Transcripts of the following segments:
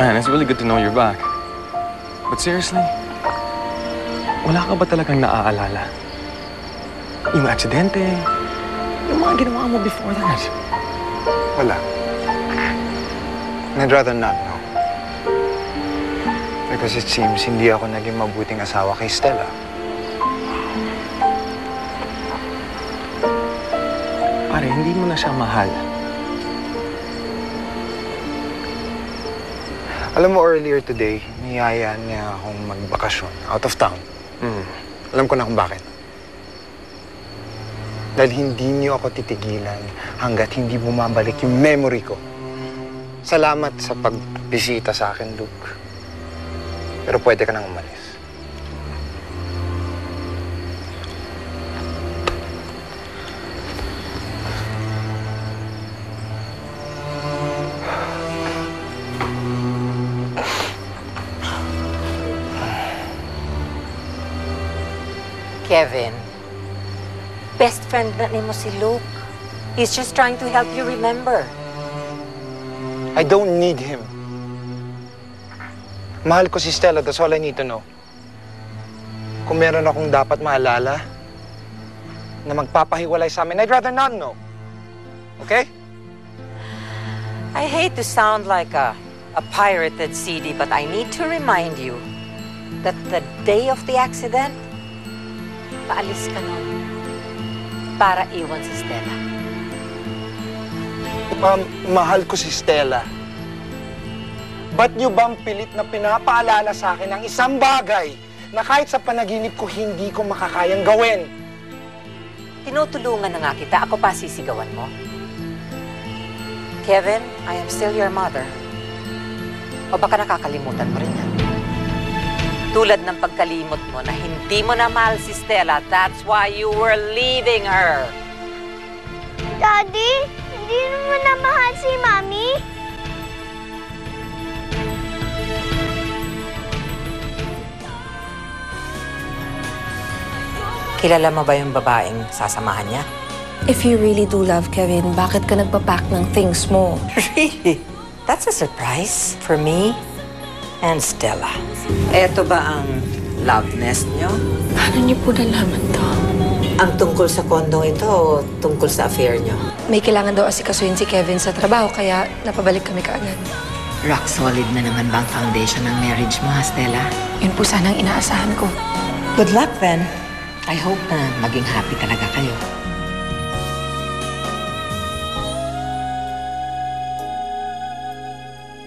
Man, it's really good to know you're back. But seriously, wala ka ba talagang naaalala? Yung aksidente, yung mga ginawa mo before that? Wala. And I'd rather not know. Because it seems hindi ako naging mabuting asawa kay Stella. Pare, hindi mo na siya mahal. Alam mo, earlier today, niyaya niya akong magbakasyon out of town. Alam ko na kung bakit. Dahil hindi niyo ako titigilan hanggat hindi bumabalik yung memory ko. Salamat sa pagbisita sa akin, Luke. Pero pwede ka nang umalis. Kevin, best friend na mo si Luke. He's just trying to help you remember. I don't need him. Mahal ko si Stella, that's all I need to know. Kung meron akong dapat maalala na magpapahiwalay sa amin, I'd rather not know. Okay? I hate to sound like a pirated CD, but I need to remind you that the day of the accident, paalis ka nun para iwan si Stella. Mahal ko si Stella. Ba't niyo bang pilit na pinapaalala sa akin ang isang bagay na kahit sa panaginip ko hindi ko makakayang gawin? Tinutulungan na nga kita, ako pa sisigawan mo. Kevin, I am still your mother. O baka nakakalimutan mo rin yan. Tulad ng pagkalimot mo na hindi mo na mahal si Stella, that's why you were leaving her. Daddy, hindi mo na mahal si Mami? Kilala mo ba yung babaeng sasamahan niya? If you really do love Kevin, bakit ka nagpapack ng things mo? Really? That's a surprise for me and Stella. Eto ba ang love nest niyo? Paano niyo po nalaman to? Ang tungkol sa kondong ito o tungkol sa affair niyo? May kailangan daw asikasuhin si Kevin sa trabaho, kaya napabalik kami kaagad. Rock solid na naman ba ang foundation ng marriage mo, ha, Stella? Yun po sanang inaasahan ko. Good luck then. I hope na maging happy talaga kayo.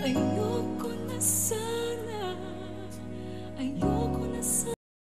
Ayoko na sana